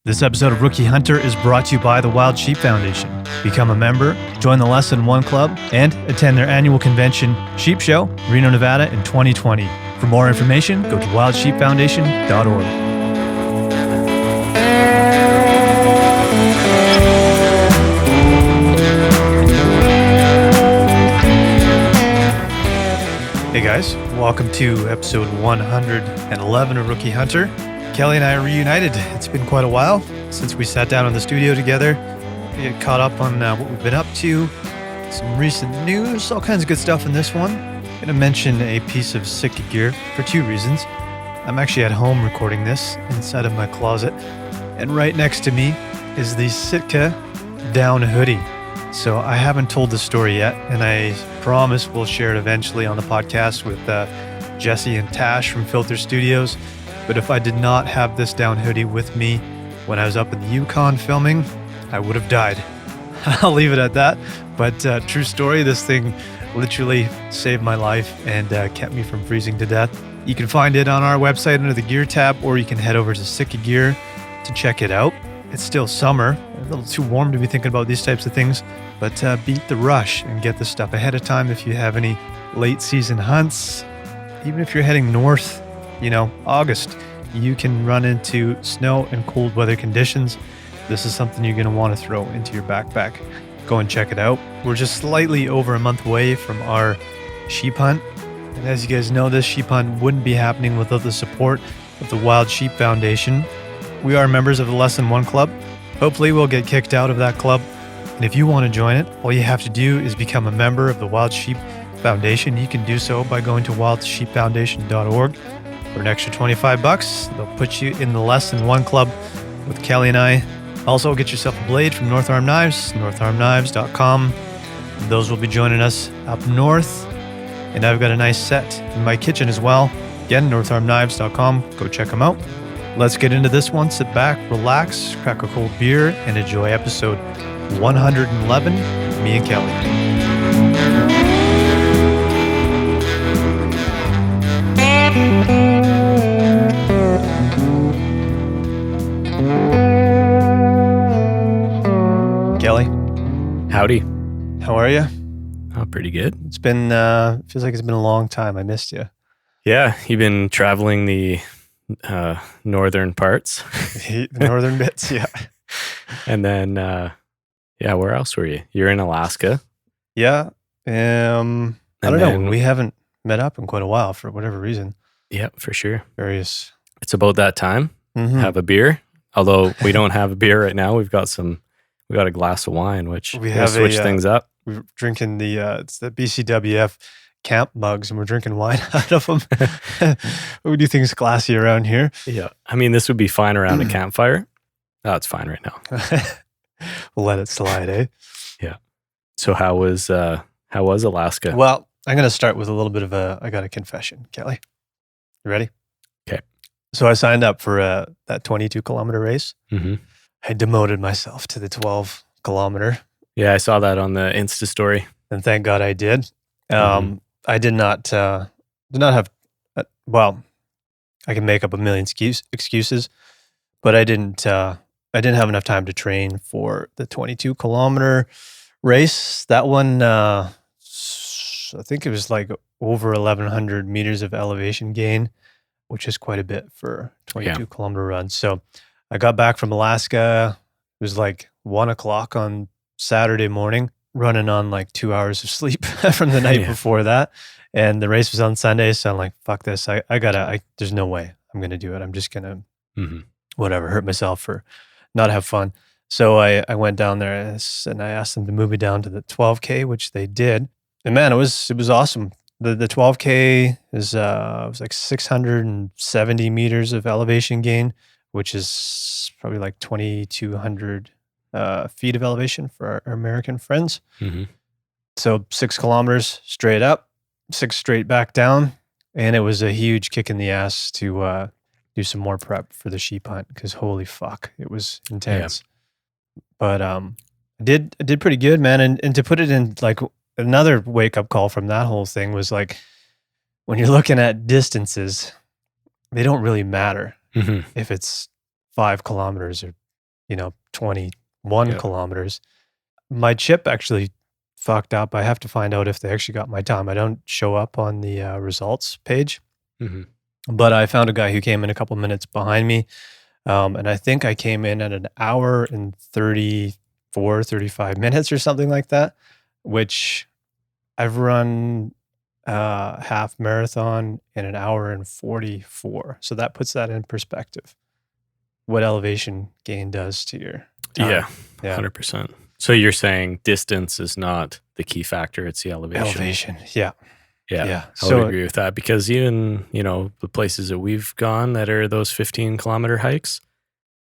This episode of Rookie Hunter is brought to you by the Wild Sheep Foundation. Become a member, join the Lesson One Club, and attend their annual convention, Sheep Show, Reno, Nevada in 2020. For more information, go to wildsheepfoundation.org. Hey guys, welcome to episode 111 of Rookie Hunter. Kelly and I are reunited. It's been quite a while since we sat down in the studio together. We get caught up on what we've been up to, some recent news, all kinds of good stuff in this one. I'm going to mention a piece of Sitka gear for two reasons. I'm actually at home recording this inside of my closet, and right next to me is the Sitka down hoodie. So I haven't told the story yet, and I promise we'll share it eventually on the podcast with Jesse and Tash from Filter Studios. But if I did not have this down hoodie with me when I was up in the Yukon filming, I would have died. I'll leave it at that. But true story, this thing literally saved my life and kept me from freezing to death. You can find it on our website under the gear tab, or you can head over to Sitka Gear to check it out. It's still summer, a little too warm to be thinking about these types of things, but beat the rush and get this stuff ahead of time if you have any late season hunts. Even if you're heading north, August, you can run into snow and cold weather conditions. This is something you're going to want to throw into your backpack. Go and check it out. We're just slightly over a month away from our sheep hunt. And as you guys know, this sheep hunt wouldn't be happening without the support of the Wild Sheep Foundation. We are members of the Lesson One Club. Hopefully we'll get kicked out of that club. And if you want to join it, all you have to do is become a member of the Wild Sheep Foundation. You can do so by going to wildsheepfoundation.org. For an extra $25, they'll put you in the Lesson One Club with Kelly and I. Also, get yourself a blade from North Arm Knives, northarmknives.com. Those will be joining us up north. And I've got a nice set in my kitchen as well. Again, northarmknives.com. Go check them out. Let's get into this one. Sit back, relax, crack a cold beer, and enjoy episode 111 with me and Kelly. Kelly. Howdy. How are you? Oh, pretty good. It's been, feels like it's been a long time. I missed you. Yeah, you've been traveling the northern parts. The northern bits, yeah. And then, where else were you? You're in Alaska. Yeah. I don't know. We haven't met up in quite a while for whatever reason. Yeah, for sure. Various. It's about that time. Mm-hmm. Have a beer. Although we don't have a beer right now. We got a glass of wine, which we have switch things up. We're drinking it's the BCWF camp mugs, and we're drinking wine out of them. We do things classy around here. Yeah. I mean, this would be fine around a campfire. Oh, it's fine right now. We'll let it slide, eh? Yeah. So how was Alaska? Well, I'm going to start with a little bit of I got a confession, Kelly. You ready? Okay. So I signed up for that 22-kilometer race. Mm-hmm. I demoted myself to the 12-kilometer. Yeah, I saw that on the Insta story. And thank God I did. I did not have, I can make up a million excuses, but I didn't have enough time to train for the 22-kilometer race. That one, I think it was like over 1,100 meters of elevation gain, which is quite a bit for a 22-kilometer run. So I got back from Alaska. It was like 1 o'clock on Saturday morning, running on like 2 hours of sleep from the night before that. And the race was on Sunday. So I'm like, fuck this. There's no way I'm going to do it. I'm just going to, hurt myself or not have fun. So I went down there and I asked them to move me down to the 12K, which they did. And man, it was awesome. The 12K is, it was like 670 meters of elevation gain, which is probably like 2,200 feet of elevation for our American friends. Mm-hmm. So 6 kilometers straight up, 6 straight back down. And it was a huge kick in the ass to do some more prep for the sheep hunt because holy fuck, it was intense. Yeah. But I did pretty good, man. And to put it in like another wake up call from that whole thing was like when you're looking at distances, they don't really matter if it's 5 kilometers or 21 kilometers. My chip actually fucked up. I have to find out if they actually got my time. I don't show up on the results page, but I found a guy who came in a couple minutes behind me. And I think I came in at an hour and 35 minutes or something like that, which I've run half marathon in an hour and 44. So that puts that in perspective. What elevation gain does to your time. Yeah, 100%. So you're saying distance is not the key factor, it's the elevation. Yeah. I would agree with that, because even, the places that we've gone that are those 15-kilometer hikes,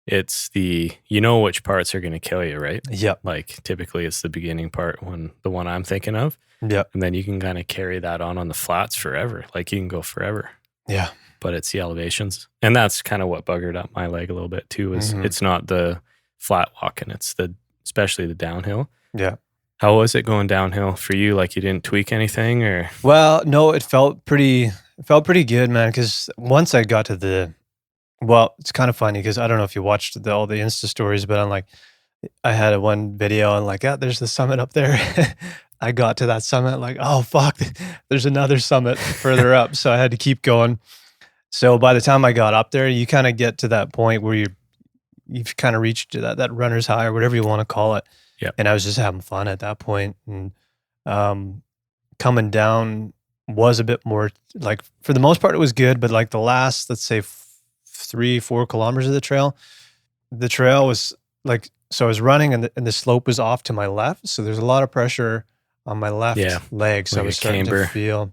it's which parts are going to kill you, right? Yep. Like typically it's the beginning part, the one I'm thinking of. Yep. And then you can kind of carry that on the flats forever. Like you can go forever. Yeah. But it's the elevations. And that's kind of what buggered up my leg a little bit too, is it's not the flat walking, it's especially the downhill. Yeah. How was it going downhill for you? Like you didn't tweak anything or? Well, no, it felt pretty good, man. Cause once I got to it's kind of funny because I don't know if you watched all the Insta stories, but I had one video and there's the summit up there. I got to that summit like, oh fuck, there's another summit further up. So I had to keep going. So by the time I got up there, you kind of get to that point where you've kind of reached that runner's high or whatever you want to call it. Yeah. And I was just having fun at that point. And coming down was a bit more like, for the most part, it was good. But like the last, let's say 3-4 kilometers of the trail was like, so I was running and the slope was off to my left. So there's a lot of pressure on my left leg. So like I was starting camber. to feel,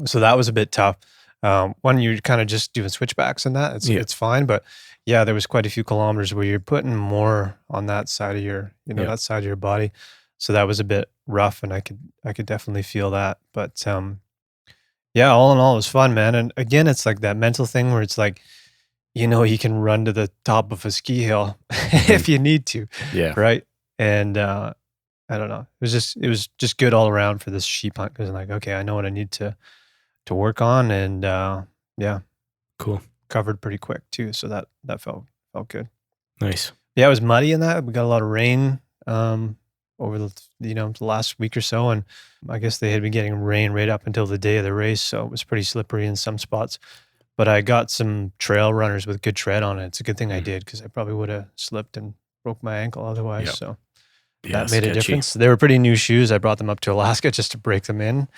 So that was a bit tough. When you're kind of just doing switchbacks and that, it's fine. But yeah, there was quite a few kilometers where you're putting more on that side of your, that side of your body. So that was a bit rough, and I could definitely feel that. But all in all, it was fun, man. And again, it's like that mental thing where it's like, you can run to the top of a ski hill if you need to. Yeah. Right. And I don't know. It was just good all around for this sheep hunt, because I'm like, okay, I know what I need to work on, and cool. Covered pretty quick too, so that felt good. Nice. Yeah, it was muddy in that. We got a lot of rain over the last week or so, and I guess they had been getting rain right up until the day of the race, so it was pretty slippery in some spots. But I got some trail runners with good tread on it. It's a good thing I did, because I probably would have slipped and broke my ankle otherwise. Yep. So that made a difference. They were pretty new shoes. I brought them up to Alaska just to break them in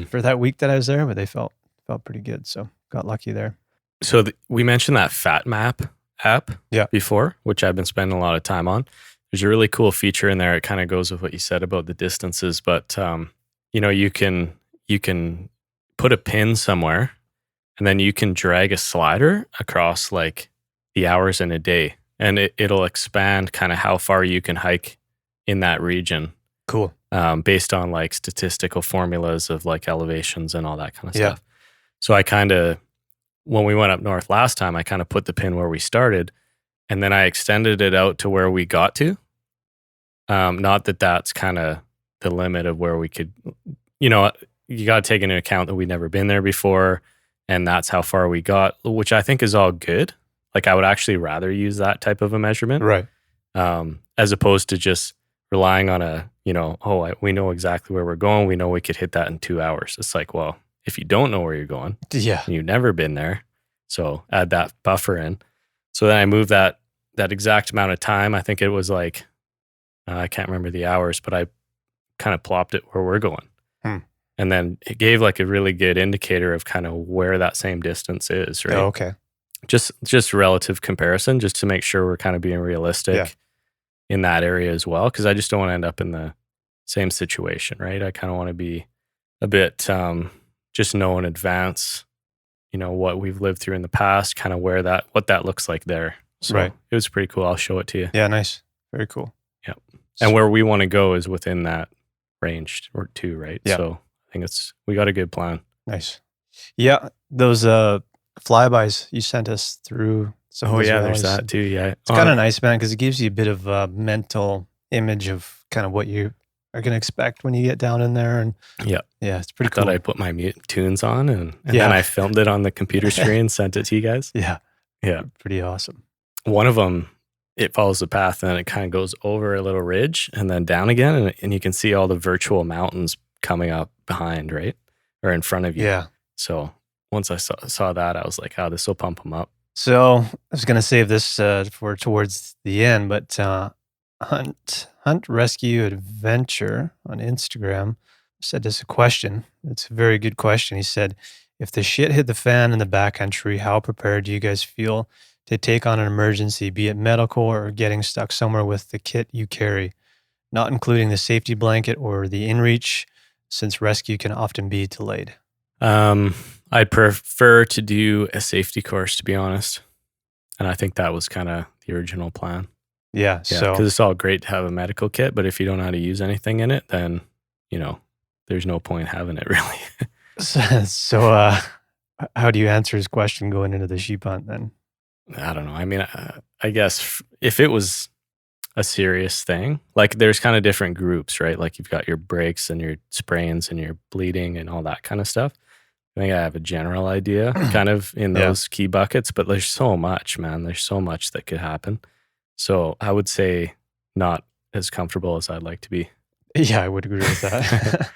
for that week that I was there, but they felt pretty good. So got lucky there. So we mentioned that FatMap app before, which I've been spending a lot of time on. There's a really cool feature in there. It kind of goes with what you said about the distances, but you can put a pin somewhere, and then you can drag a slider across like the hours in a day, and it'll expand kind of how far you can hike in that region. Cool. Based on like statistical formulas of like elevations and all that kind of stuff. So when we went up north last time, I kind of put the pin where we started, and then I extended it out to where we got to. Not that that's kind of the limit of where we could, you got to take into account that we'd never been there before, and that's how far we got, which I think is all good. Like I would actually rather use that type of a measurement. Right. As opposed to just relying on we know exactly where we're going. We know we could hit that in 2 hours. It's like, well, if you don't know where you're going, you've never been there, so add that buffer in. So then I moved that exact amount of time. I think it was like, I can't remember the hours, but I kind of plopped it where we're going. And then it gave like a really good indicator of kind of where that same distance is, right? Oh, okay. Just relative comparison, just to make sure we're kind of being realistic in that area as well. Cause I just don't want to end up in the same situation, right? I kind of want to be a bit, just know in advance, what we've lived through in the past, kind of what that looks like there. So it was pretty cool. I'll show it to you. Yeah, nice. Very cool. Yeah. And where we want to go is within that range or two, right? Yeah. So I think we got a good plan. Nice. Yeah. Those flybys you sent us through. There's that too. Yeah. It's kind of nice, man, because it gives you a bit of a mental image of kind of what you are going to expect when you get down in there. And yeah, it's pretty cool. I thought I'd put my mute tunes on and then I filmed it on the computer screen and sent it to you guys. Yeah. Yeah. Pretty awesome. One of them it follows the path and then it kind of goes over a little ridge and then down again. And you can see all the virtual mountains coming up behind, right? Or in front of you. Yeah. So once I saw that, I was like, oh, this will pump them up. So I was going to save this for towards the end, but Hunt Rescue Adventure on Instagram said this a question. It's a very good question. He said, if the shit hit the fan in the backcountry, how prepared do you guys feel to take on an emergency, be it medical or getting stuck somewhere with the kit you carry, not including the safety blanket or the inReach, since rescue can often be delayed? I'd prefer to do a safety course, to be honest. And I think that was kind of the original plan. Yeah. So, because it's all great to have a medical kit, but if you don't know how to use anything in it, then, there's no point having it really. So, how do you answer his question going into the sheep hunt then? I don't know. I mean, I guess if it was a serious thing, like there's kind of different groups, right? Like you've got your breaks and your sprains and your bleeding and all that kind of stuff. I think I have a general idea kind of in those key buckets, but there's so much, man. There's so much that could happen. So I would say not as comfortable as I'd like to be. Yeah, I would agree with that.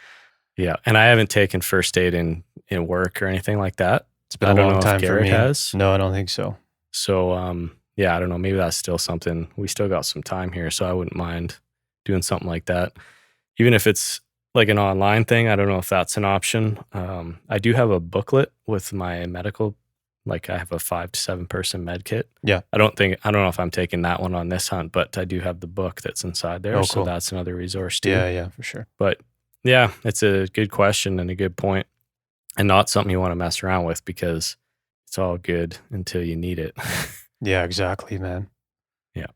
Yeah. And I haven't taken first aid in work or anything like that. It's been a long time for me. Has. No, I don't think so. So, I don't know. Maybe that's still something. We still got some time here, so I wouldn't mind doing something like that. Even if it's like an online thing, I don't know if that's an option. I do have a booklet with my medical, like I have a 5 to 7 person med kit. Yeah. I don't know if I'm taking that one on this hunt, but I do have the book that's inside there. Oh, so cool. that's another resource too. Yeah, for sure. But yeah, it's a good question and a good point, and not something you want to mess around with because it's all good until you need it. Yeah, exactly, man. Yeah.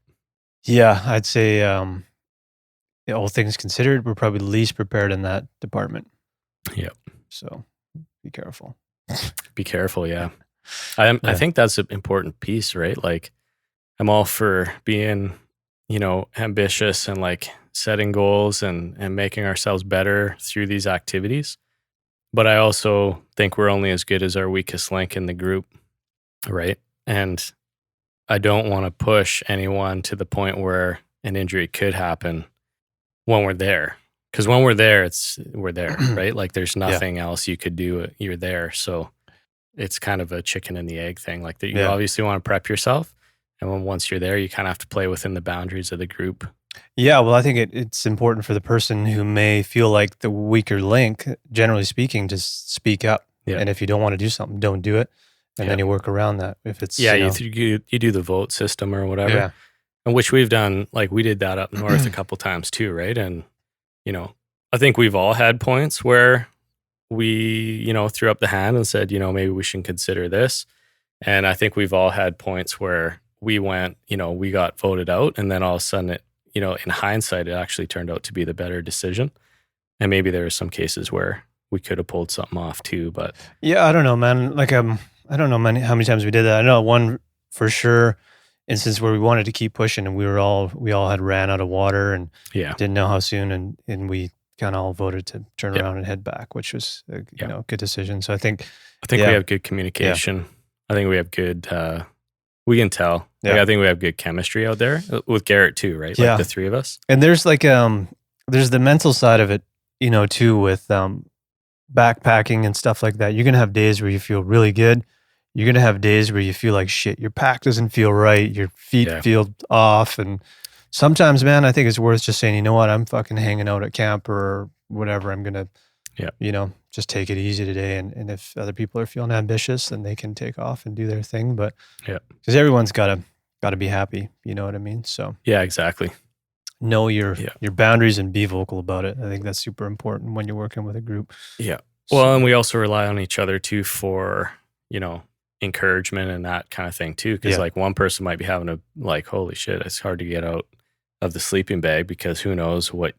Yeah, I'd say all things considered, we're probably least prepared in that department. Yep. So be careful. Be careful, yeah. I think that's an important piece, right? Like I'm all for being, ambitious and like setting goals and making ourselves better through these activities. But I also think we're only as good as our weakest link in the group, right? And I don't want to push anyone to the point where an injury could happen when we're there. Because when we're there, we're there, right? Like there's nothing else you could do. You're there. So it's kind of a chicken and the egg thing. Like that you obviously want to prep yourself. And once you're there, you kind of have to play within the boundaries of the group. Yeah, well, I think it's important for the person who may feel like the weaker link, generally speaking, to speak up. Yeah. And if you don't want to do something, don't do it. And then you work around that. If it's you do the vote system or whatever. Yeah. And which we've done, like we did that up north a couple times too, right? And I think we've all had points where we threw up the hand and said, maybe we should consider this. And I think we've all had points where we went, we got voted out, and then all of a sudden it, in hindsight, it actually turned out to be the better decision. And maybe there were some cases where we could have pulled something off too, but yeah, I don't know, man. Like, I don't know how many times we did that. I know one for sure instance where we wanted to keep pushing, and we all had ran out of water and didn't know how soon, and we kind of all voted to turn around and head back, which was a good decision. So I think we have good communication. Yeah. I think we have good. We can tell. Yeah. Like, I think we have good chemistry out there with Garrett too, right? Like the three of us. And there's there's the mental side of it, too, with backpacking and stuff like that. You're gonna have days where you feel really good. You're gonna have days where you feel like shit. Your pack doesn't feel right. Your feet feel off, and sometimes, man, I think it's worth just saying, you know what, I'm fucking hanging out at camp or whatever. I'm gonna, just take it easy today. And if other people are feeling ambitious, then they can take off and do their thing. But because everyone's gotta be happy, you know what I mean? So yeah, exactly. Know your boundaries and be vocal about it. I think that's super important when you're working with a group. Yeah. Well, and we also rely on each other too for, encouragement and that kind of thing too. Because like one person might be having a like, holy shit, it's hard to get out of the sleeping bag because who knows what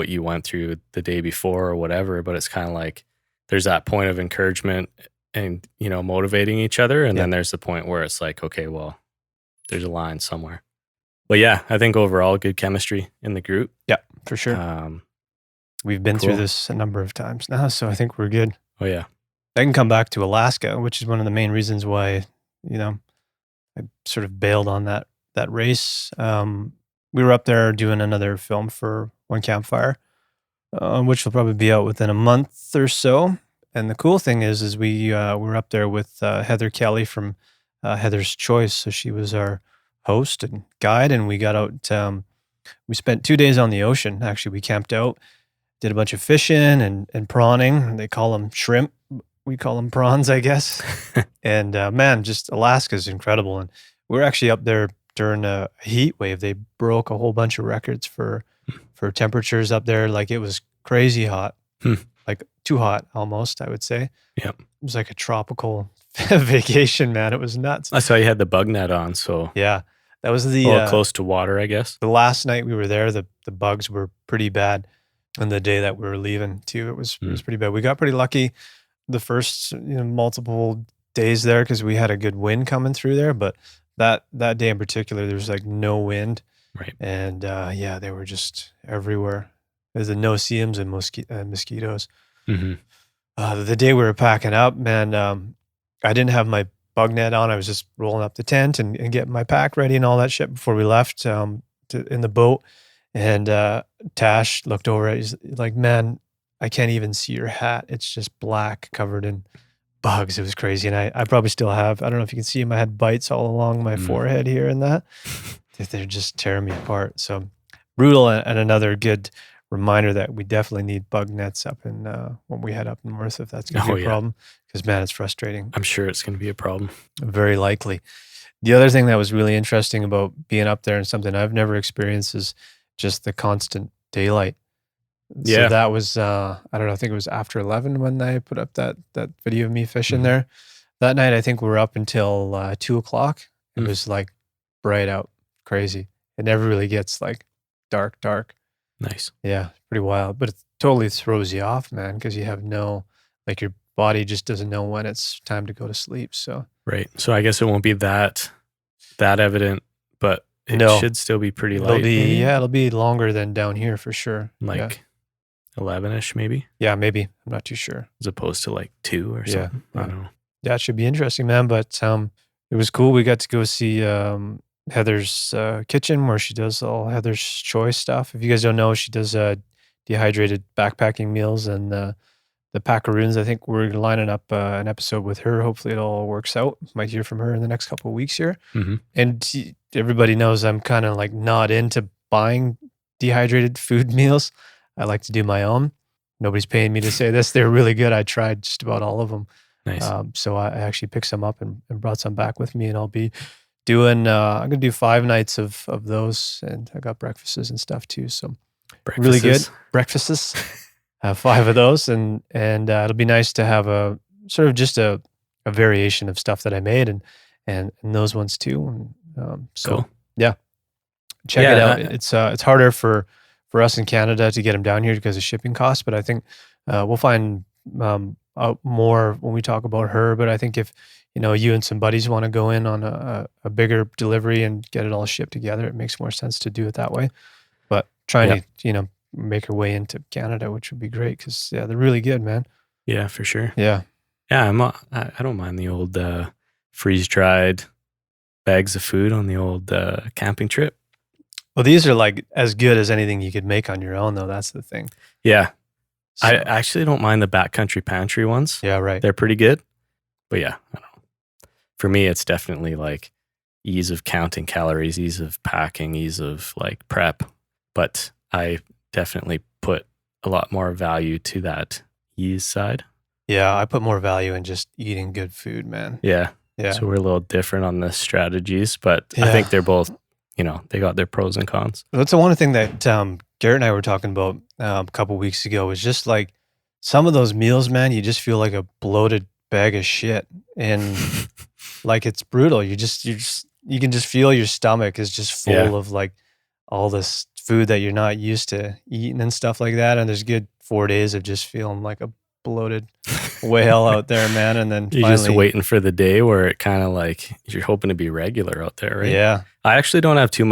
you went through the day before or whatever. But it's kind of like there's that point of encouragement and, motivating each other. And then there's the point where it's like, okay, well, there's a line somewhere. But yeah, I think overall good chemistry in the group. Yeah, for sure. We've been through this a number of times now, so I think we're good. Oh yeah. I can come back to Alaska, which is one of the main reasons why, I sort of bailed on that that race, we were up there doing another film for One Campfire, which will probably be out within a month or so. And the cool thing is we were up there with Heather Kelly from Heather's Choice. So she was our host and guide, and we got out. We spent 2 days on the ocean. Actually, we camped out, did a bunch of fishing and prawning. They call them shrimp. We call them prawns, I guess. And man, just Alaska's incredible. And we were actually up there during a heat wave. They broke a whole bunch of records for temperatures up there. Like it was crazy hot, like too hot almost, I would say. Yep. It was like a tropical vacation, man. It was nuts. I saw you had the bug net on, so Yeah, that was close to water, I guess. the last night we were there. The bugs were pretty bad, and the day that we were leaving too, it was pretty bad. We got pretty lucky the first multiple days there because we had a good wind coming through there, but that day in particular, there was like no wind, Right. and they were just everywhere. There's the no-see-ums and mosquitoes. Mm-hmm. The day we were packing up, man, I didn't have my bug net on. I was just rolling up the tent and getting my pack ready and all that shit before we left in the boat. And Tash looked over at it. He's like, man, I can't even see your hat. It's just black, covered in bugs. It was crazy. And I probably still have, I don't know if you can see them. I had bites all along my forehead here and that. They're just tearing me apart. So brutal, and another good reminder that we definitely need bug nets up in when we head up north, if that's going to be a problem. Because, man, it's frustrating. I'm sure it's going to be a problem. Very likely. The other thing that was really interesting about being up there and something I've never experienced is just the constant daylight. Yeah. So that was, I don't know, I think it was after 11 when I put up that video of me fishing there. That night, I think we were up until 2 o'clock. It was like bright out, crazy. It never really gets like dark. Nice. Yeah, pretty wild. But it totally throws you off, man, because you have like your body just doesn't know when it's time to go to sleep. So Right. So I guess it won't be that evident, but it should still be pretty light. It'll be longer than down here for sure. Like 11-ish maybe? Yeah, maybe. I'm not too sure. As opposed to like 2 or something. I don't know. Yeah, it should be interesting, man. But it was cool. We got to go see Heather's kitchen where she does all Heather's Choice stuff. If you guys don't know, she does dehydrated backpacking meals and the packaroons. I think we're lining up an episode with her. Hopefully it all works out. Might hear from her in the next couple of weeks here. Mm-hmm. And everybody knows I'm kind of like not into buying dehydrated food meals. I like to do my own. Nobody's paying me to say this. They're really good. I tried just about all of them. Nice. So I actually picked some up and brought some back with me, and I'll be doing, I'm going to do 5 nights of those, and I got breakfasts and stuff too. So really good breakfasts. Have 5 of those, and it'll be nice to have a sort of just a variation of stuff that I made and those ones too. And so cool. Yeah, check it out. It's harder for us in Canada to get them down here because of shipping costs, but I think we'll find out more when we talk about her. But I think if you and some buddies want to go in on a bigger delivery and get it all shipped together, it makes more sense to do it that way. But trying to make her way into Canada, which would be great because they're really good, man. Yeah, for sure. Yeah. I don't mind the old freeze dried bags of food on the old camping trip. Well, these are like as good as anything you could make on your own, though. That's the thing. Yeah. So, I actually don't mind the backcountry pantry ones. Yeah, right. They're pretty good. But yeah, I don't know. For me, it's definitely like ease of counting calories, ease of packing, ease of like prep. But I definitely put a lot more value to that ease side. Yeah, I put more value in just eating good food, man. Yeah. Yeah. So we're a little different on the strategies, but I think they're both, they got their pros and cons. That's the one thing that Garrett and I were talking about a couple weeks ago was just like some of those meals, man, you just feel like a bloated bag of shit. And like it's brutal. You can just feel your stomach is just full of like all this food that you're not used to eating and stuff like that. And there's a good 4 days of just feeling like a bloated whale out there, man. And then you're finally, just waiting for the day where it kind of like you're hoping to be regular out there, right? Yeah. I actually don't have too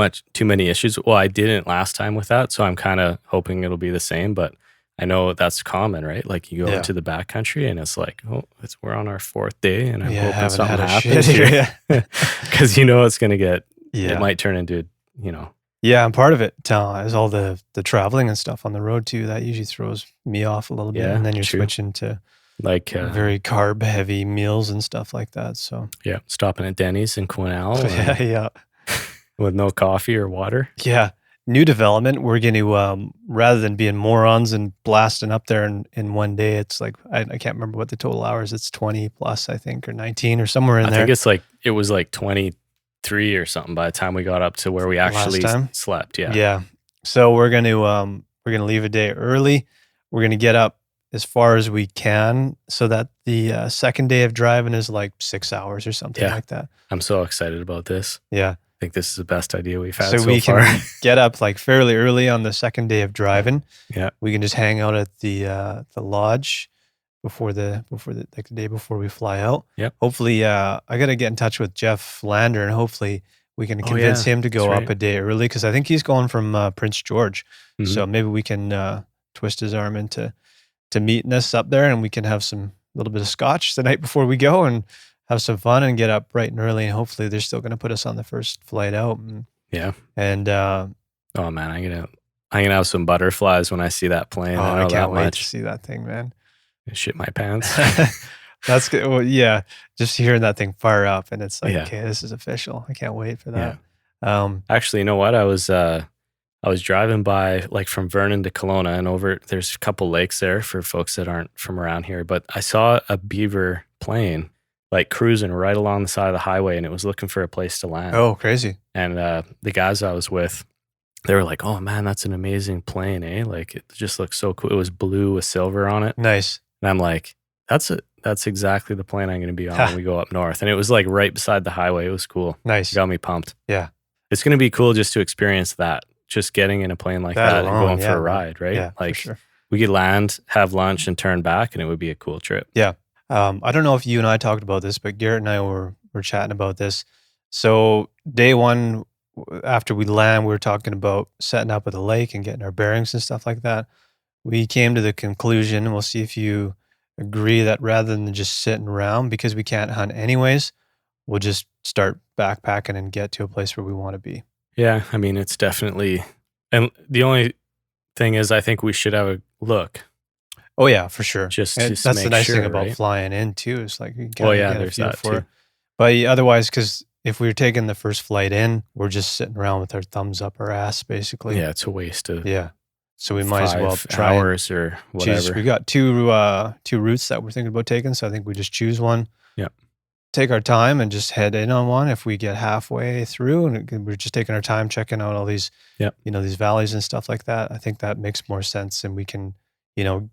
many issues. Well, I didn't last time with that, so I'm kind of hoping it'll be the same. But I know that's common, right? Like you go into the backcountry and it's like, we're on our 4th day, and I'm hoping something happens here because it's going to get it might turn into, you know. Yeah, and part of it is all the traveling and stuff on the road too. That usually throws me off a little bit, Yeah, and then you're true. switching to Like very carb heavy meals and stuff like that. So yeah, stopping at Denny's in Quesnel yeah. with no coffee or water. Yeah. New development, we're going to, rather than being morons and blasting up there in one day, it's like, I can't remember what the total hours, it's 20 plus, I think, or 19 or somewhere in there. I think it's like, it was like 23 or something by the time we got up to where we actually slept. Yeah. Yeah. So we're going to leave a day early. We're going to get up as far as we can so that the second day of driving is like 6 hours or something like that. I'm so excited about this. Yeah. I think this is the best idea we've had so we far. Can get up like fairly early on the second day of driving. Yeah. We can just hang out at the lodge before the day before we fly out. Yep. Hopefully, I got to get in touch with Jeff Lander, and hopefully we can convince him to go up a day early, because I think he's going from Prince George. Mm-hmm. So maybe we can twist his arm into meeting us up there, and we can have some little bit of scotch the night before we go and have some fun and get up bright and early, and hopefully they're still going to put us on the first flight out. Yeah. And oh man, I'm gonna have some butterflies when I see that plane. Oh, I can't wait to see that thing, man. I shit my pants. That's good. Well, yeah, just hearing that thing fire up, and it's like, okay, this is official. I can't wait for that. Yeah. Actually, you know what? I was driving by, like, from Vernon to Kelowna, and over there's a couple lakes there for folks that aren't from around here. But I saw a beaver plane, like, cruising right along the side of the highway, and it was looking for a place to land. Oh, crazy. And the guys I was with, they were like, oh man, that's an amazing plane, eh? Like, it just looks so cool. It was blue with silver on it. Nice. And I'm like, that's exactly the plane I'm going to be on when we go up north. And it was like right beside the highway. It was cool. Nice. It got me pumped. Yeah. It's going to be cool just to experience that, just getting in a plane like that alone, and going for a ride, right? Yeah, like, for sure. We could land, have lunch, and turn back, and it would be a cool trip. Yeah. I don't know if you and I talked about this, but Garrett and I were chatting about this. So day one, after we land, we were talking about setting up at the lake and getting our bearings and stuff like that. We came to the conclusion, and we'll see if you agree, that rather than just sitting around, because we can't hunt anyways, we'll just start backpacking and get to a place where we want to be. Yeah, I mean, it's definitely, and the only thing is, I think we should have a look. Oh yeah, for sure. Just that's the nice thing about flying in too. Is like, you there's that too. But otherwise, because if we were taking the first flight in, we're just sitting around with our thumbs up our ass, basically. Yeah, it's a waste of So we might as well try hours or whatever. We got two routes that we're thinking about taking, so I think we just choose one. Yeah. Take our time and just head in on one. If we get halfway through and we're just taking our time checking out all these, these valleys and stuff like that, I think that makes more sense, and we can,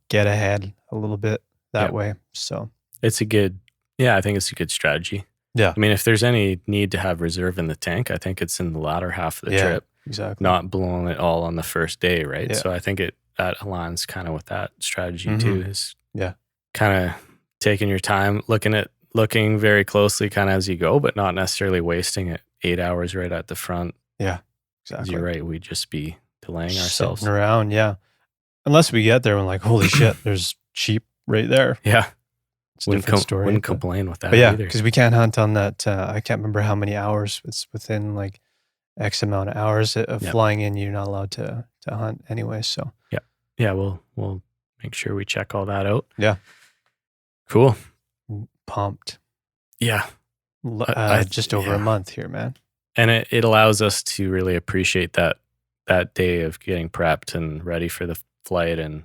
get ahead a little bit that way. So it's I think it's a good strategy. Yeah. I mean, if there's any need to have reserve in the tank, I think it's in the latter half of the trip. Exactly. Not blowing it all on the first day, right? Yeah. So I think that aligns kind of with that strategy too, is kind of taking your time, looking very closely kind of as you go, but not necessarily wasting it 8 hours right at the front. Yeah, exactly. You're right. We'd just be delaying ourselves. Sitting around, unless we get there and like, holy shit, there's sheep right there. Yeah. It's a different story. Wouldn't complain with that either. Because we can't hunt on that. I can't remember how many hours. It's within like X amount of hours of flying in. You're not allowed to hunt anyway. So yeah, we'll make sure we check all that out. Yeah, cool. Pumped. Yeah, just over a month here, man. And it allows us to really appreciate that day of getting prepped and ready for the flight and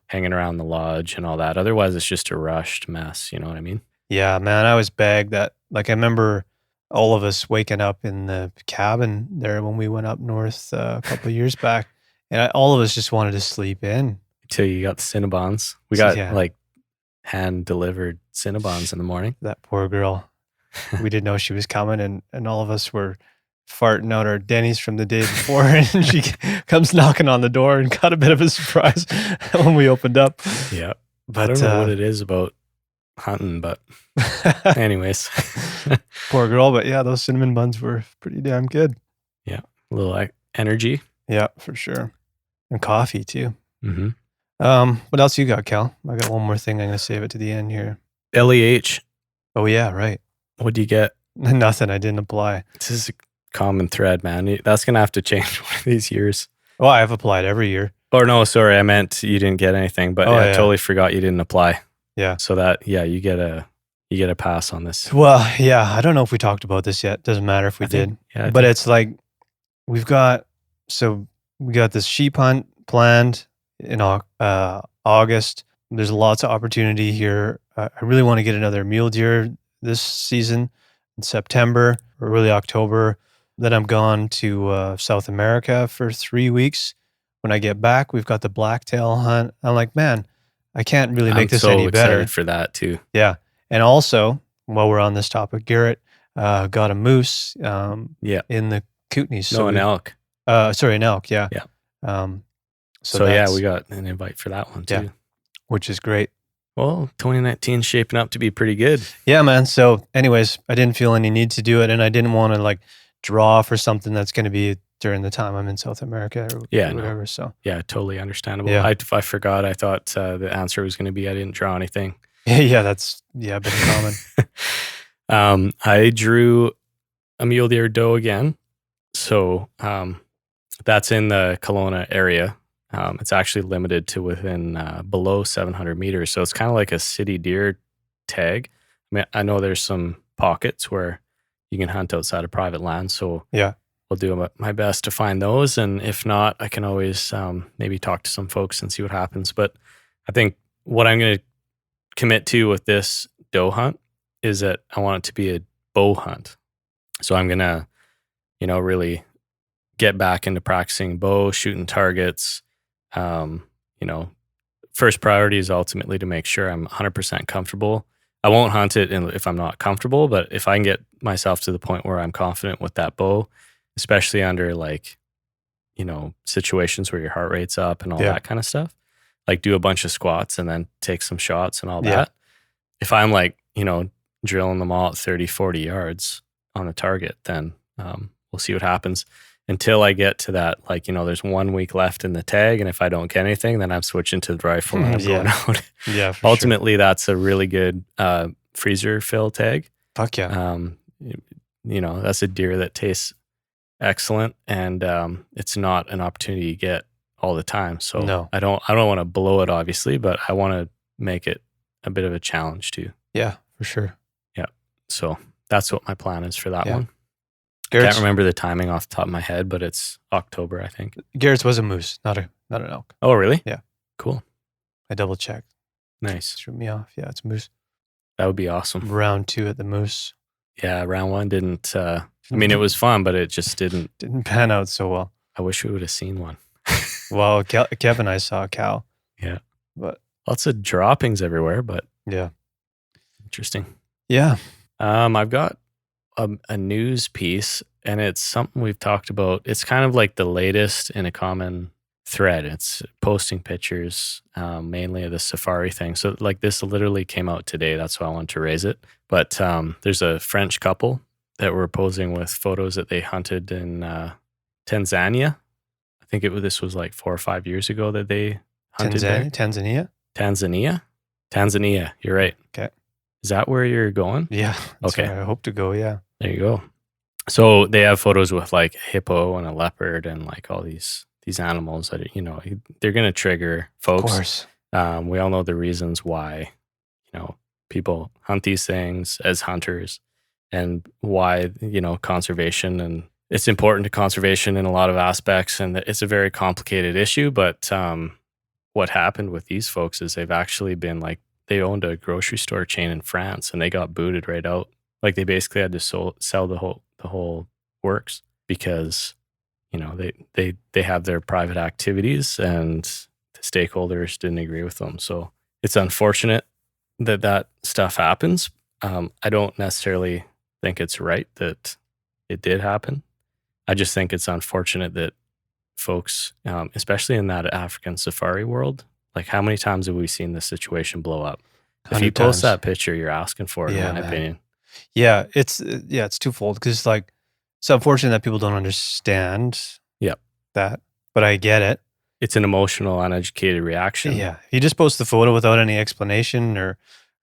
hanging around the lodge and all that. Otherwise, it's just a rushed mess. You know what I mean? Yeah, man. I was bagged that. Like, I remember all of us waking up in the cabin there when we went up north a couple of years back, and all of us just wanted to sleep in. Until you got the Cinnabons. We got like hand-delivered Cinnabons in the morning. That poor girl. We didn't know she was coming, and all of us were farting out our Denny's from the day before, and she comes knocking on the door and got a bit of a surprise when we opened up. Yeah. But I don't know what it is about hunting, but anyways. Poor girl, but those cinnamon buns were pretty damn good. Yeah. A little energy. Yeah, for sure. And coffee too. Mm-hmm. What else you got, Cal? I got one more thing. I'm going to save it to the end here. LEH. Oh yeah, right. What do you get? Nothing. I didn't apply. This is common thread, man. That's gonna have to change one of these years. Well, I've applied every year. Or no, sorry, I meant you didn't get anything, but I totally forgot you didn't apply. Yeah. So that you get a pass on this. Well, yeah, I don't know if we talked about this yet. Doesn't matter if we did. But it's like we got this sheep hunt planned in August. There's lots of opportunity here. I really want to get another mule deer this season in September or early October. Then I'm gone to South America for 3 weeks. When I get back, we've got the blacktail hunt. I'm like, man, I can't really make this any better. I'm so excited for that too. Yeah. And also, while we're on this topic, Garrett got a moose in the Kootenays. No, an elk. An elk, yeah. Yeah. So we got an invite for that one too. Yeah, which is great. Well, 2019 is shaping up to be pretty good. Yeah, man. So anyways, I didn't feel any need to do it, and I didn't want to like draw for something that's going to be during the time I'm in South America or whatever. So yeah, totally understandable. Yeah. I forgot. I thought the answer was going to be I didn't draw anything. Yeah, that's a bit common. I drew a mule deer doe again. So that's in the Kelowna area. It's actually limited to within below 700 meters. So it's kind of like a city deer tag. I mean, I know there's some pockets where you can hunt outside of private land. So yeah, I'll do my best to find those. And if not, I can always maybe talk to some folks and see what happens. But I think what I'm going to commit to with this doe hunt is that I want it to be a bow hunt. So I'm going to, really get back into practicing bow, shooting targets. First priority is ultimately to make sure I'm 100% comfortable. I won't hunt it if I'm not comfortable, but if I can get myself to the point where I'm confident with that bow, especially under situations where your heart rate's up and all that kind of stuff, like do a bunch of squats and then take some shots and all that. If I'm drilling them all at 30, 40 yards on the target, then we'll see what happens. Until I get to that, there's 1 week left in the tag, and if I don't get anything, then I'm switching to the rifle and I'm going out. Yeah, ultimately, that's a really good freezer fill tag. Fuck yeah. That's a deer that tastes excellent, and it's not an opportunity you get all the time. So no. I don't want to blow it, obviously, but I want to make it a bit of a challenge too. Yeah, for sure. Yeah. So that's what my plan is for that one. I Garrett's, can't remember the timing off the top of my head, but it's October, I think. Garrett's was a moose, not an elk. Oh, really? Yeah. Cool. I double checked. Nice. Threw me off. Yeah, it's a moose. That would be awesome. Round 2 at the moose. Yeah, round 1 didn't. It was fun, but it just didn't pan out so well. I wish we would have seen one. Well, Kev and I saw a cow. Yeah, but lots of droppings everywhere. But yeah, interesting. Yeah. I've got a news piece, and it's something we've talked about. It's kind of like the latest in a common thread. It's posting pictures, mainly of the safari thing. So this literally came out today. That's why I wanted to raise it. But there's a French couple that were posing with photos that they hunted in Tanzania. I think this was 4 or 5 years ago that they hunted there. Tanzania. You're right. Okay. Is that where you're going? Yeah. Okay. I hope to go. Yeah. There you go. So they have photos with a hippo and a leopard and all these animals that they're going to trigger folks. Of course. We all know the reasons why people hunt these things as hunters, and why conservation, and it's important to conservation in a lot of aspects, and it's a very complicated issue. But what happened with these folks is they've actually been they owned a grocery store chain in France, and they got booted right out. They basically had to sell the whole works because they have their private activities and the stakeholders didn't agree with them. So it's unfortunate that stuff happens. I don't necessarily think it's right that it did happen. I just think it's unfortunate that folks, especially in that African safari world, how many times have we seen this situation blow up? If you post that picture, you're asking for it, in my opinion. Yeah, it's twofold, because it's unfortunate that people don't understand that, but I get it. It's an emotional, uneducated reaction. Yeah. If you just post the photo without any explanation, or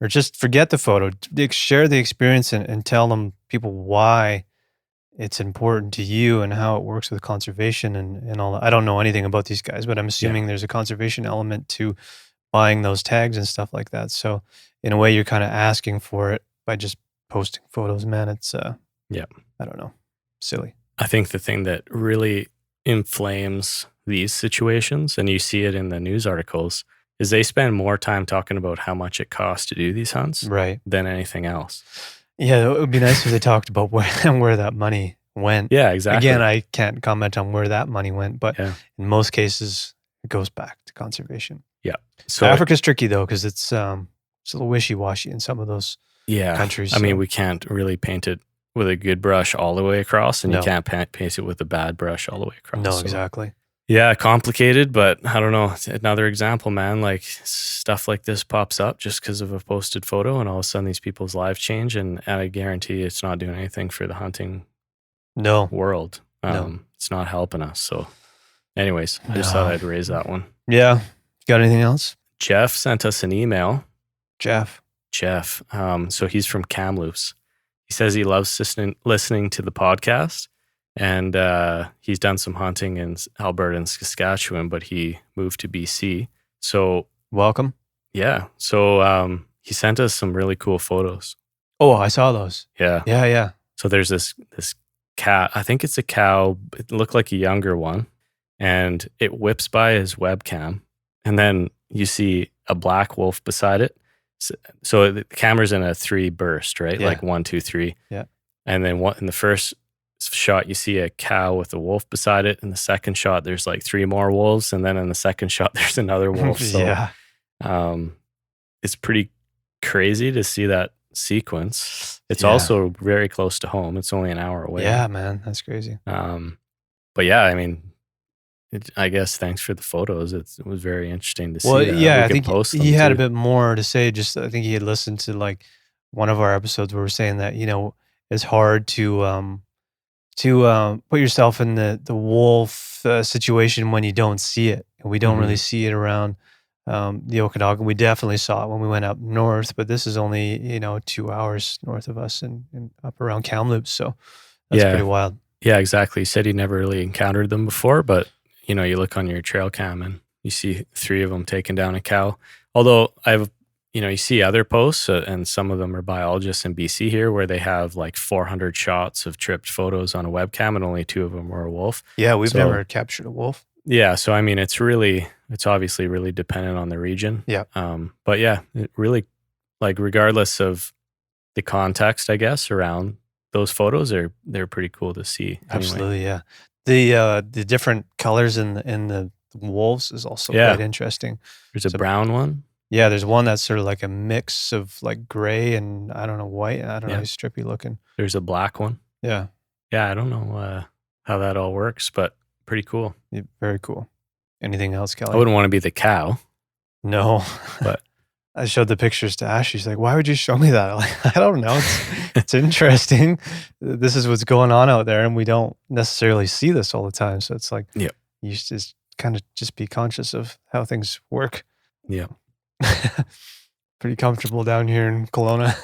just forget the photo, share the experience and tell people why it's important to you and how it works with conservation and all that. I don't know anything about these guys, but I'm assuming there's a conservation element to buying those tags and stuff like that. So in a way, you're kind of asking for it by just posting photos, man. It's, Yeah. I don't know, silly. I think the thing that really inflames these situations, and you see it in the news articles, is they spend more time talking about how much it costs to do these hunts Right. than anything else. Yeah, it would be nice if they talked about where that money went. Yeah, exactly. Again, I can't comment on where that money went, but Yeah. in most cases, it goes back to conservation. So Africa's tricky though, because it's a little wishy-washy in some of those yeah, countries. I mean, so- we can't really paint it with a good brush all the way across, and No. you can't paint it with a bad brush all the way across. no, So, exactly. yeah, complicated, but I don't know. It's another example, man. Like stuff like this pops up just because of a posted photo, and all of a sudden these people's lives change, and I guarantee it's not doing anything for the hunting No, world. No. It's not helping us. So, anyways, I just thought No. I'd raise that one. yeah. Got anything else, Jeff sent us an email. Jeff? Jeff. So he's from Kamloops. He says he loves listening to the podcast, and he's done some hunting in Alberta and Saskatchewan, but he moved to BC. So Welcome. yeah, so he sent us some really cool photos. Oh, I saw those. Yeah. Yeah. So there's this cow. I think it's a cow. It looked like a younger one, and it whips by his webcam, and then you see a black wolf beside it. So the camera's in a 3 burst, right? Yeah. Like 1, 2, 3. Yeah. And then in the first shot, you see a cow with a wolf beside it. In the second shot, there's like 3 more wolves, and then in the second shot, there's another wolf. So yeah. it's pretty crazy to see that sequence. It's Yeah. also very close to home. It's only an hour away. Yeah, man, that's crazy. But yeah, I mean, I guess thanks for the photos. It was very interesting to see. Well, that. yeah, We I can think post he them had a too. bit more to say. Just I think he had listened to like one of our episodes where we're saying that it's hard to put yourself in the wolf situation when you don't see it, and we don't really see it around the Okanagan. We definitely saw it when we went up north, but this is only 2 hours north of us and up around Kamloops, so that's Yeah. pretty wild. Yeah, exactly. He said he never really encountered them before, but you look on your trail cam and you see 3 of them taking down a cow. Although you see other posts, and some of them are biologists in BC here, where they have like 400 shots of tripped photos on a webcam, and only 2 of them were a wolf. Yeah, we've So- never captured a wolf. Yeah, so I mean, it's obviously really dependent on the region. Yeah. But yeah, it really, like, regardless of the context, I guess, around those photos, they're pretty cool to see. Anyway. Absolutely, yeah. The different colors in the wolves is also Yeah. quite interesting. There's a So- brown one. Yeah, there's one that's sort of like a mix of like gray and I don't know, white. I don't know, Yeah. he's strippy looking. There's a black one. Yeah, Yeah, I don't know how that all works, but pretty cool. very cool. Anything else, Kelly? I wouldn't want to be the cow. No, But- I showed the pictures to Ash. She's like, "Why would you show me that?" I'm like, I don't know. It's interesting. This is what's going on out there, and we don't necessarily see this all the time. So it's like, Yep. you should just kind of just be conscious of how things work. Yeah. Pretty comfortable down here in Kelowna.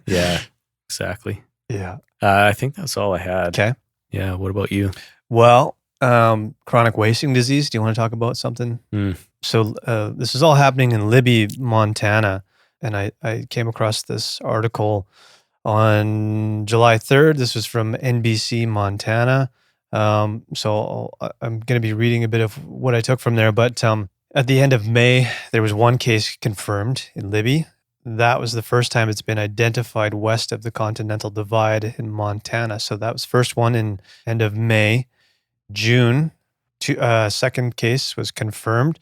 Yeah, exactly. Yeah. I think that's all I had. Okay. Yeah. What about you? Well, chronic wasting disease. Do you want to talk about something? Mm. So this is all happening in Libby, Montana. And I came across this article on July 3rd. This was from NBC Montana. So I'm going to be reading a bit of what I took from there. But at the end of May, there was one case confirmed in Libby. That was the first time it's been identified west of the Continental Divide in Montana. So that was first one in end of May. June, second case was confirmed.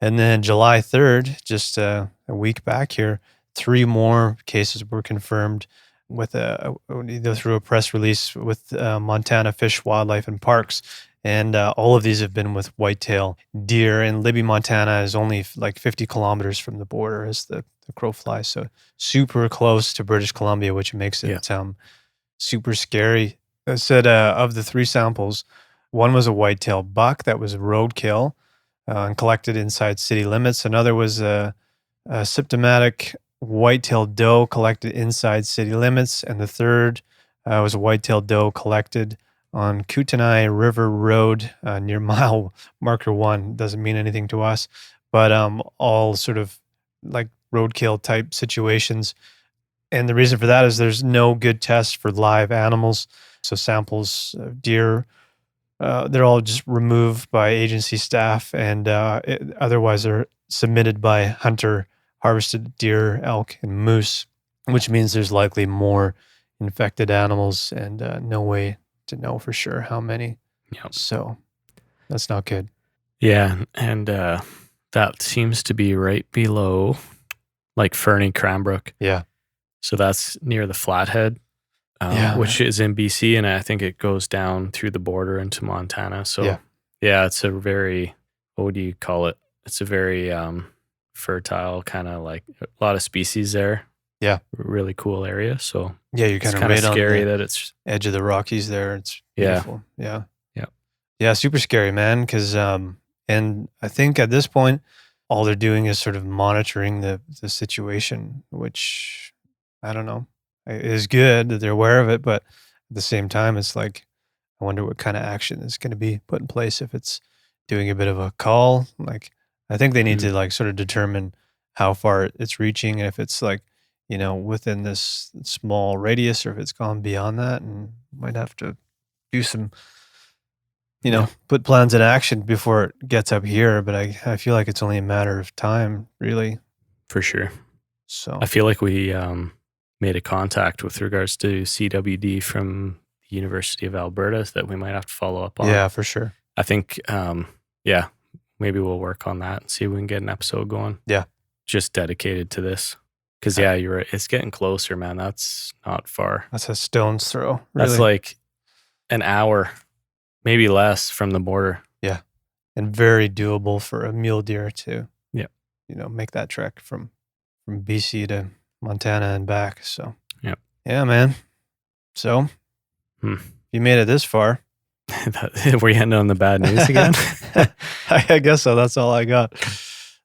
And then July 3rd, just a week back here, 3 more cases were confirmed with either through a press release with Montana Fish, Wildlife, and Parks. And all of these have been with whitetail deer. And Libby, Montana is only like 50 kilometers from the border as the crow flies. So super close to British Columbia, which makes it super scary. I said of the 3 samples, one was a whitetail buck that was roadkill and collected inside city limits. Another was a symptomatic whitetail doe collected inside city limits. And the third was a white-tailed doe collected on Kootenai River Road near mile marker 1. Doesn't mean anything to us, but all sort of like roadkill type situations. And the reason for that is there's no good test for live animals. So samples of deer, they're all just removed by agency staff, and otherwise they're submitted by hunter harvested deer, elk, and moose, which means there's likely more infected animals and no way to know for sure how many. Yep. So that's not good. Yeah, and that seems to be right below like Fernie Cranbrook. Yeah. So that's near the Flathead, which is in BC, and I think it goes down through the border into Montana. So yeah, it's a very, what would you call it? It's a very fertile kind of like a lot of species there. Yeah. Really cool area. So yeah, you're kind of right scary on that it's edge of the Rockies there. It's beautiful. Yeah. Yeah, super scary, man. Because and I think at this point, all they're doing is sort of monitoring the situation, which I don't know, is good that they're aware of it. But at the same time, it's like, I wonder what kind of action is going to be put in place if it's doing a bit of a call. Like, I think they need to like sort of determine how far it's reaching, and if it's like, within this small radius, or if it's gone beyond that, and might have to do some, put plans in action before it gets up here. But I feel like it's only a matter of time, really. For sure. So I feel like we made a contact with regards to CWD from the University of Alberta that we might have to follow up on. Yeah, for sure. I think, maybe we'll work on that and see if we can get an episode going. Yeah. Just dedicated to this. Because, you're right. It's getting closer, man. That's not far. That's a stone's throw. Really. That's like an hour, maybe less from the border. Yeah. And very doable for a mule deer to, make that trek from BC to Montana and back. So, yeah, man. So, you made it this far. Were you ending on the bad news again? I guess so. That's all I got.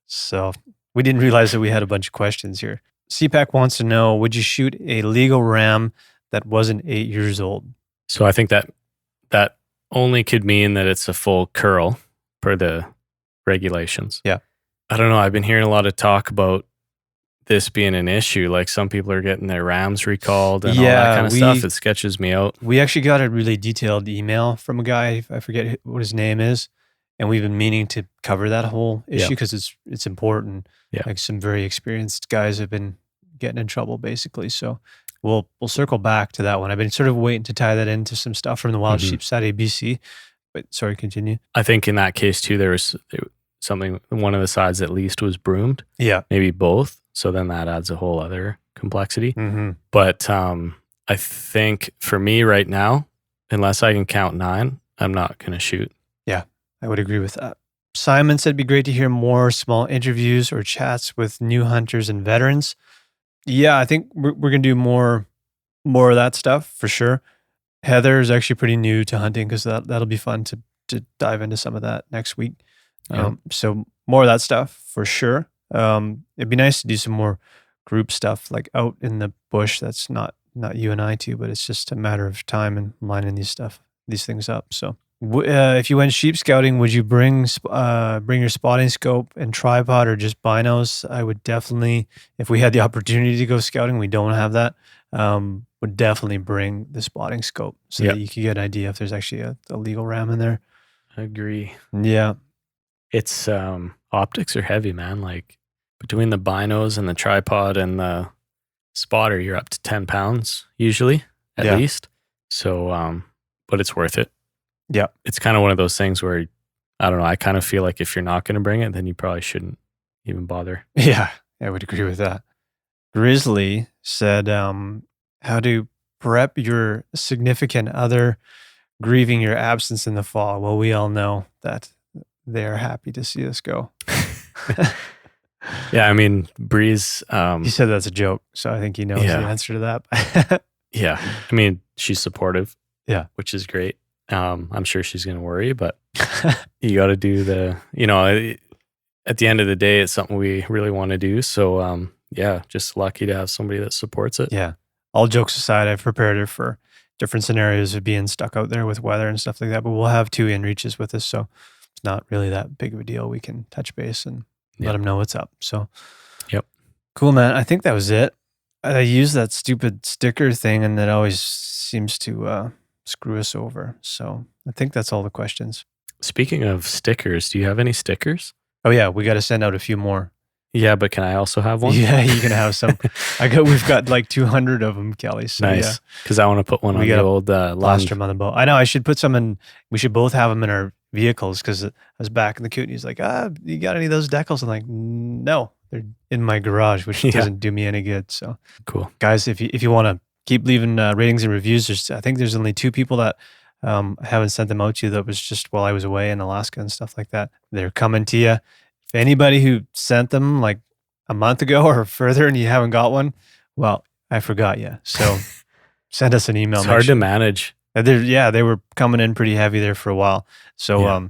So, we didn't realize that we had a bunch of questions here. CPAC wants to know, would you shoot a legal ram that wasn't 8 years old? So I think that only could mean that it's a full curl per the regulations. Yeah. I don't know. I've been hearing a lot of talk about this being an issue. Like some people are getting their rams recalled and all that kind of stuff. It sketches me out. We actually got a really detailed email from a guy. I forget what his name is. And we've been meaning to cover that whole issue because it's important. Yeah. Like some very experienced guys have been getting in trouble, basically. So we'll circle back to that one. I've been sort of waiting to tie that into some stuff from the Wild Sheep Society BC. But sorry, continue. I think in that case too, there was something. One of the sides at least was broomed. Yeah, maybe both. So then that adds a whole other complexity. Mm-hmm. But I think for me right now, unless I can count 9, I'm not going to shoot. Yeah, I would agree with that. Simon said it'd be great to hear more small interviews or chats with new hunters and veterans. Yeah, I think we're going to do more of that stuff for sure. Heather is actually pretty new to hunting, because that'll be fun to dive into some of that next week. So more of that stuff for sure. It'd be nice to do some more group stuff, like out in the bush. That's not you and I too, but it's just a matter of time and lining these things up. So if you went sheep scouting, would you bring your spotting scope and tripod, or just binos? I would definitely, if we had the opportunity to go scouting, we don't have that, would definitely bring the spotting scope so that you could get an idea if there's actually a legal ram in there. I agree. Yeah. It's optics are heavy, man. Like between the binos and the tripod and the spotter, you're up to 10 pounds usually at least. So, but it's worth it. Yeah. It's kind of one of those things where, I don't know, I kind of feel like if you're not going to bring it, then you probably shouldn't even bother. Yeah, I would agree with that. Grizzly said, how to prep your significant other grieving your absence in the fall. Well, we all know that they're happy to see us go. Yeah, I mean, Breeze... he said that's a joke, so I think he knows the answer to that. Yeah, I mean, she's supportive. Yeah. Which is great. I'm sure she's going to worry, but you got to do at the end of the day, it's something we really want to do. So, just lucky to have somebody that supports it. Yeah. All jokes aside, I've prepared her for different scenarios of being stuck out there with weather and stuff like that. But we'll have 2 inReaches with us, so it's not really that big of a deal. We can touch base and let them know what's up. So, yep. Cool, man. I think that was it. I use that stupid sticker thing, and that always seems to screw us over. So I think that's all the questions. Speaking of stickers, do you have any stickers? Oh yeah, we got to send out a few more. Yeah, but can I also have one? Yeah, you can have some. We've got like 200 of them, Kelly. So nice. Because I want to put one on the old Lostrum on the boat. I know I should put some in. We should both have them in our vehicles, because I was back in the coot and he's like, you got any of those decals? I'm like, no, they're in my garage, which doesn't do me any good. So cool. Guys, if you want to keep leaving ratings and reviews, I think there's only 2 people that I haven't sent them out to. That was just while I was away in Alaska and stuff like that. They're coming to you. If anybody who sent them like a month ago or further and you haven't got one, well, I forgot you. So send us an email. It's hard to manage. They were coming in pretty heavy there for a while. So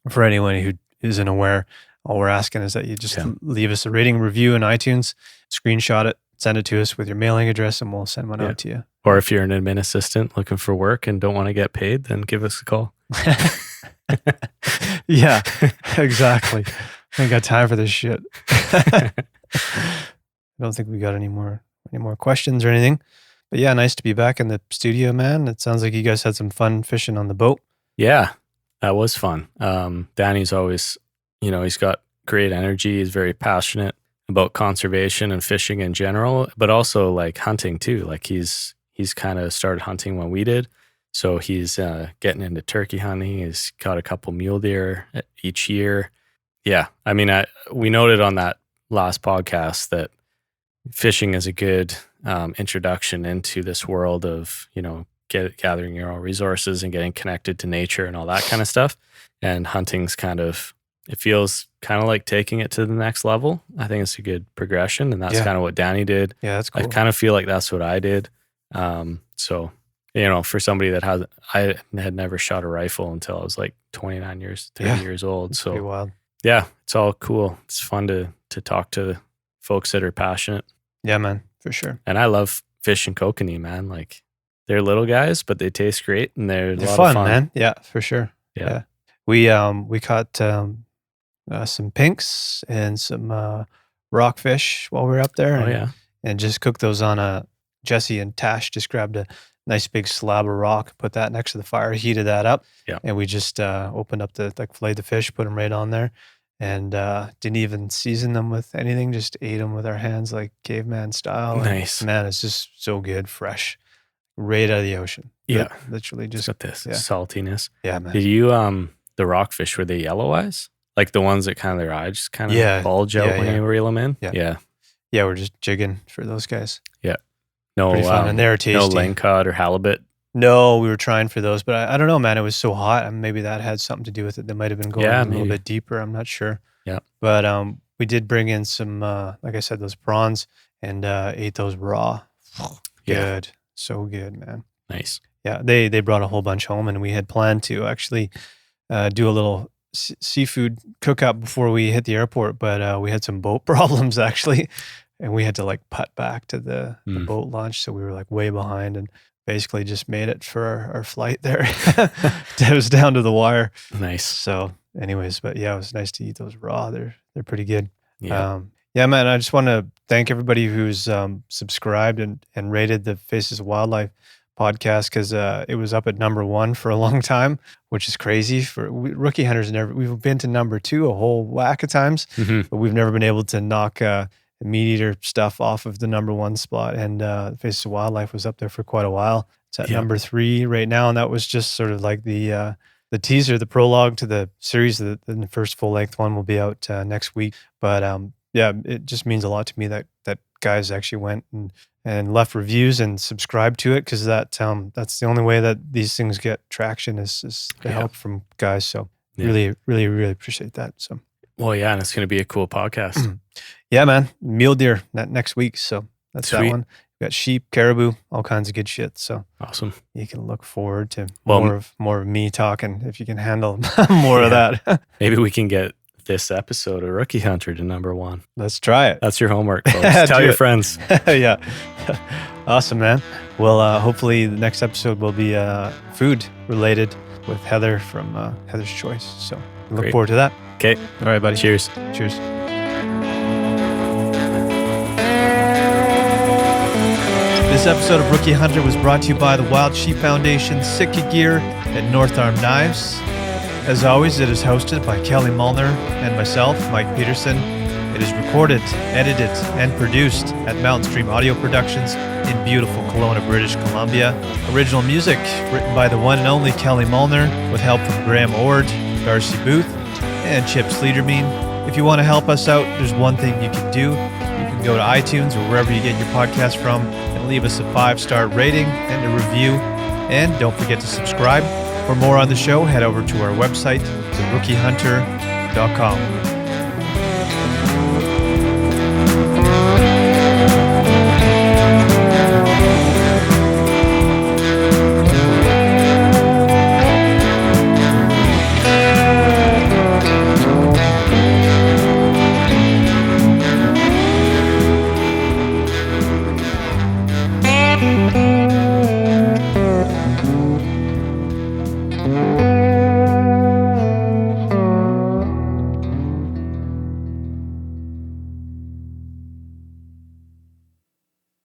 for anyone who isn't aware, all we're asking is that you just leave us a rating review in iTunes, screenshot it, send it to us with your mailing address, and we'll send one out to you. Or if you're an admin assistant looking for work and don't want to get paid, then give us a call. Yeah, exactly. I ain't got time for this shit. I don't think we got any more questions or anything. But yeah, nice to be back in the studio, man. It sounds like you guys had some fun fishing on the boat. Yeah, that was fun. Danny's always, he's got great energy. He's very passionate about conservation and fishing in general, but also like hunting too. Like he's kind of started hunting when we did. So he's getting into turkey hunting. He's got a couple mule deer each year. Yeah. I mean, we noted on that last podcast that fishing is a good introduction into this world of, gathering your own resources and getting connected to nature and all that kind of stuff. And hunting's it feels kind of like taking it to the next level. I think it's a good progression, and that's kind of what Danny did. Yeah, that's cool. I kind of feel like that's what I did. So, for somebody that I had never shot a rifle until I was like 30 years old. That's so pretty wild. Yeah, it's all cool. It's fun to talk to folks that are passionate. Yeah, man, for sure. And I love fish and kokanee, man. Like, they're little guys, but they taste great, and they're a lot of fun, man. Yeah, for sure. Yeah. We caught some pinks and some rockfish while we were up there. And just cooked those on Jesse and Tash just grabbed a nice big slab of rock, put that next to the fire, heated that up. Yeah. And we just opened up filleted the fish, put them right on there, and didn't even season them with anything, just ate them with our hands like caveman style. Nice. And, man, it's just so good, fresh, right out of the ocean. Yeah. Literally just got this saltiness. Yeah, man. Did you, the rockfish, were they yellow eyes? Like the ones that their eyes just kind of bulge out when you reel them in? Yeah. Yeah, we're just jigging for those guys. Yeah. No, and they're tasty. No lingcod or halibut? No, we were trying for those, but I don't know, man. It was so hot. Maybe that had something to do with it. They might have been going a little bit deeper. I'm not sure. Yeah. But we did bring in some, like I said, those prawns, and ate those raw. Good. So good, man. Nice. Yeah, they brought a whole bunch home, and we had planned to actually do a little seafood cook-up before we hit the airport, but we had some boat problems, actually. And we had to putt back to the boat launch. So we were way behind, and basically just made it for our flight there. It was down to the wire. Nice. So anyways, but yeah, it was nice to eat those raw. They're pretty good. Yeah. Yeah, man, I just want to thank everybody who's subscribed and rated the Faces of Wildlife podcast, because it was up at number 1 for a long time, which is crazy. Rookie Hunters, we've been to number 2 a whole whack of times, but we've never been able to knock Meat Eater stuff off of the number 1 spot, and Faces of Wildlife was up there for quite a while. It's at number 3 right now, and that was just sort of like the teaser, the prologue to the series. The first full-length one will be out next week. But yeah, it just means a lot to me that guys actually went and left reviews and subscribed to it, because that's the only way that these things get traction is the help from guys. So really, really, really appreciate that. So. Well, yeah, and it's going to be a cool podcast. Yeah, man. Mule deer next week. So that's Sweet. That one. We got sheep, caribou, all kinds of good shit. So awesome. You can look forward to more of me talking, if you can handle more of that. Maybe we can get this episode of Rookie Hunter to number 1. Let's try it. That's your homework, folks. Tell your friends. Yeah. Awesome, man. Well, hopefully the next episode will be food related with Heather from Heather's Choice. So look Great. forward to that. Okay. All right, buddy. Cheers. Cheers. This episode of Rookie Hunter was brought to you by the Wild Sheep Foundation, Sitka Gear, and North Arm Knives. As always, it is hosted by Kelly Mullner and myself, Mike Peterson. It is recorded, edited, and produced at Mountain Stream Audio Productions in beautiful Kelowna, British Columbia. Original music written by the one and only Kelly Mullner with help from Graham Ord, Darcy Booth, and Chip Sleedermean. If you want to help us out, there's one thing you can do. You can go to iTunes or wherever you get your podcast from and leave us a 5-star rating and a review. And don't forget to subscribe. For more on the show, head over to our website, theRookieHunter.com.